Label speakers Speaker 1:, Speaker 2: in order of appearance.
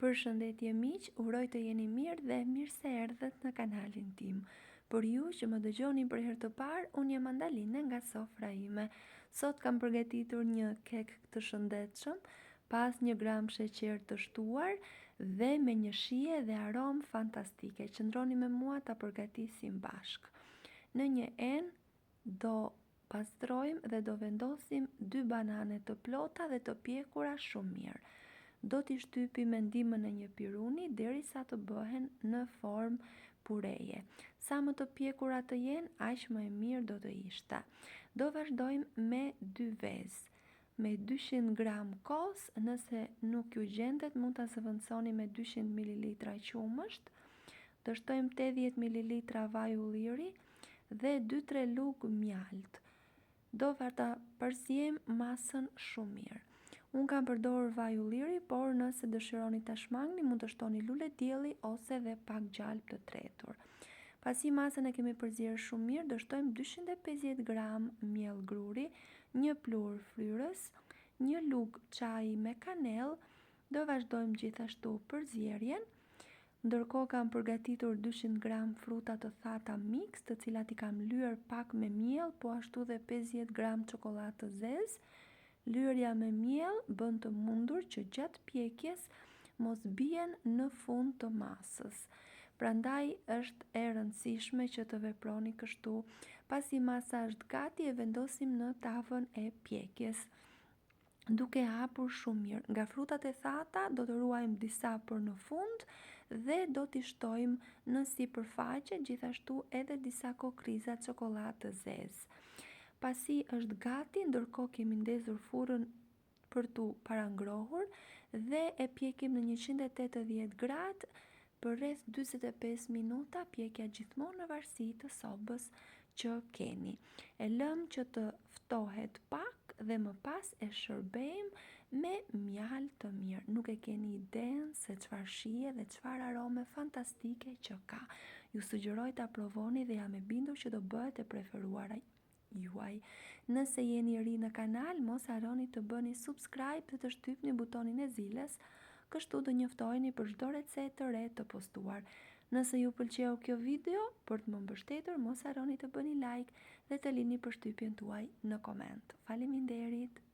Speaker 1: Përshëndetje miq, uroj të jeni mirë dhe mirë se erdhët në kanalin tim. Për ju që më dëgjoni për herë të parë, unë jam Mandaline nga sofra ime. Sot kam përgatitur një kek të shëndetshëm, pas 1 gram sheqer të shtuar dhe me një shije dhe aromë fantastike. Qëndroni me mua ta përgatisim bashk. Në një enë do pastrojmë dhe do vendosim 2 banane të plota dhe të pjekura shumë mirë. Do t'i shtypi me ndihmën e një piruni derisa të bëhen në formë pureje. Sa më të pjekura të jenë, aq më e mirë do të ishte. Do vazhdojmë me 2 vezë. Me 200 gram kos, nëse nuk ju gjendet, mund ta zëvendësoni me 200 ml qumësht. Do shtojmë 80 ml vaj ulliri dhe 2-3 lugë mjalt. Do ta përziejmë masën shumë mirë. Unë kam përdorur vaj ulliri, por nëse dëshironi ta shmangni, mund të shtoni lule dielli ose dhe pak gjalp të tretur. Pasi masën e kemi përzier shumë mirë, do shtojmë 250 gram miell gruri, 1 plur fryrës, 1 lugë çaji me kanellë. Do vazhdojmë gjithashtu përzierjen. Ndërkohë kam përgatitur 200 gram fruta të thata mix, të cilat i kam lyer pak me miell, po ashtu dhe 50 gram çokoladë të zezë. Lyerja me miell bën të mundur që gjatë pjekjes mos bien në fund të masës. Prandaj është e rëndësishme që të veproni kështu. Pasi masa është gati, e vendosim në tavën e pjekjes, duke hapur shumë mirë. Nga frutat e thata do të ruajmë disa për në fund dhe do t'i shtojmë në sipërfaqe, gjithashtu edhe disa kokriza çokoladë të zezë. Pasi është gati, ndërkohë kemi ndezur furrën për tu parangrohur dhe e pjekim në 180 gradë për rreth 45 minuta, pjekja gjithmonë në varësi të sobës që keni. E lëm që të ftohet pak dhe më pas e shërbejmë me mjaltë të mirë. Nuk e keni idenë se çfarë shije dhe çfarë arome fantastike që ka. Ju sugjeroj ta provoni dhe jam e bindur që do bëhet e preferuara juaj. Nëse jeni ri në kanal, mos harroni të bëni subscribe dhe të shtypni butonin e zilës, kështu do njoftoheni për çdo recetë të re të postuar. Nëse ju pëlqeu kjo video, për të më mbështetur, mos harroni të bëni like dhe të lini përshtypjen tuaj në koment. Faleminderit!